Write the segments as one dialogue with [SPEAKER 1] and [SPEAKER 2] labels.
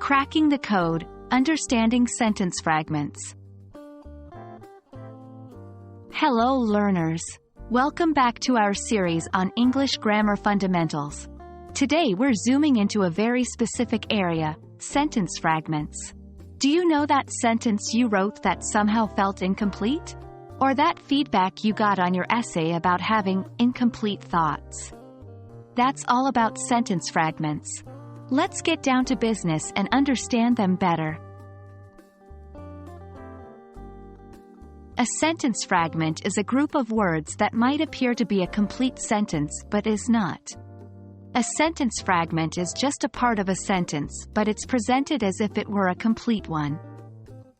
[SPEAKER 1] Cracking the code, understanding sentence fragments. Hello learners! Welcome back to our series on English grammar fundamentals. Today we're zooming into a very specific area, sentence fragments. Do you know that sentence you wrote that somehow felt incomplete? Or that feedback you got on your essay about having incomplete thoughts? That's all about sentence fragments. Let's get down to business and understand them better. A sentence fragment is a group of words that might appear to be a complete sentence but is not. A sentence fragment is just a part of a sentence, but it's presented as if it were a complete one.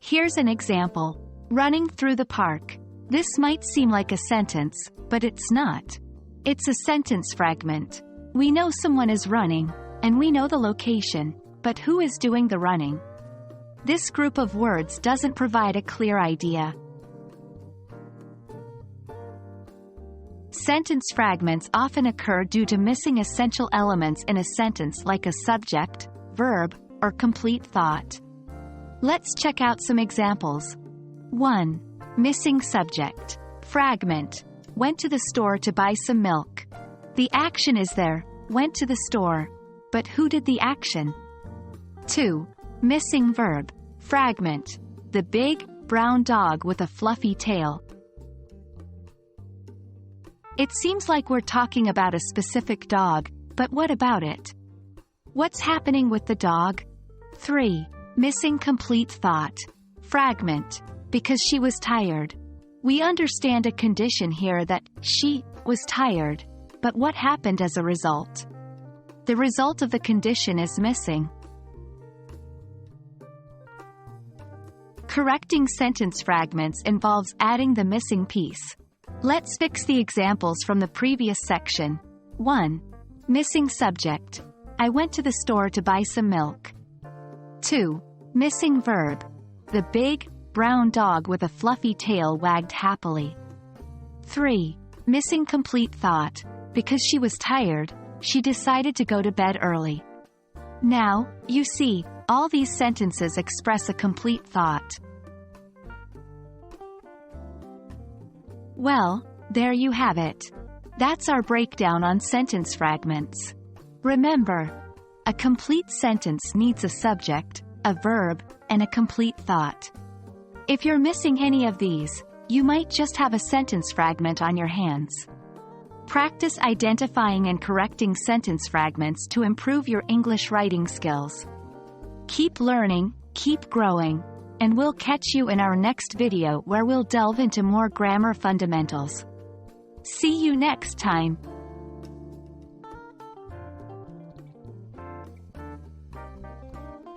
[SPEAKER 1] Here's an example. Running through the park. This might seem like a sentence, but it's not. It's a sentence fragment. We know someone is running, and we know the location, but who is doing the running? This group of words doesn't provide a clear idea. Sentence fragments often occur due to missing essential elements in a sentence like a subject, verb, or complete thought. Let's check out some examples. 1. Missing subject. Fragment. Went to the store to buy some milk. The action is there, went to the store. But who did the action? 2. Missing verb. Fragment. The big, brown dog with a fluffy tail. It seems like we're talking about a specific dog, but what about it? What's happening with the dog? 3. Missing complete thought. Fragment. Because she was tired. We understand a condition here that she was tired, but what happened as a result? The result of the condition is missing. Correcting sentence fragments involves adding the missing piece. Let's fix the examples from the previous section. 1. Missing subject. I went to the store to buy some milk. 2. Missing verb. The big, brown dog with a fluffy tail wagged happily. 3. Missing complete thought. Because she was tired, she decided to go to bed early. Now, you see, all these sentences express a complete thought. Well, there you have it. That's our breakdown on sentence fragments. Remember, a complete sentence needs a subject, a verb, and a complete thought. If you're missing any of these, you might just have a sentence fragment on your hands. Practice identifying and correcting sentence fragments to improve your English writing skills. Keep learning, keep growing, and we'll catch you in our next video where we'll delve into more grammar fundamentals. See you next time.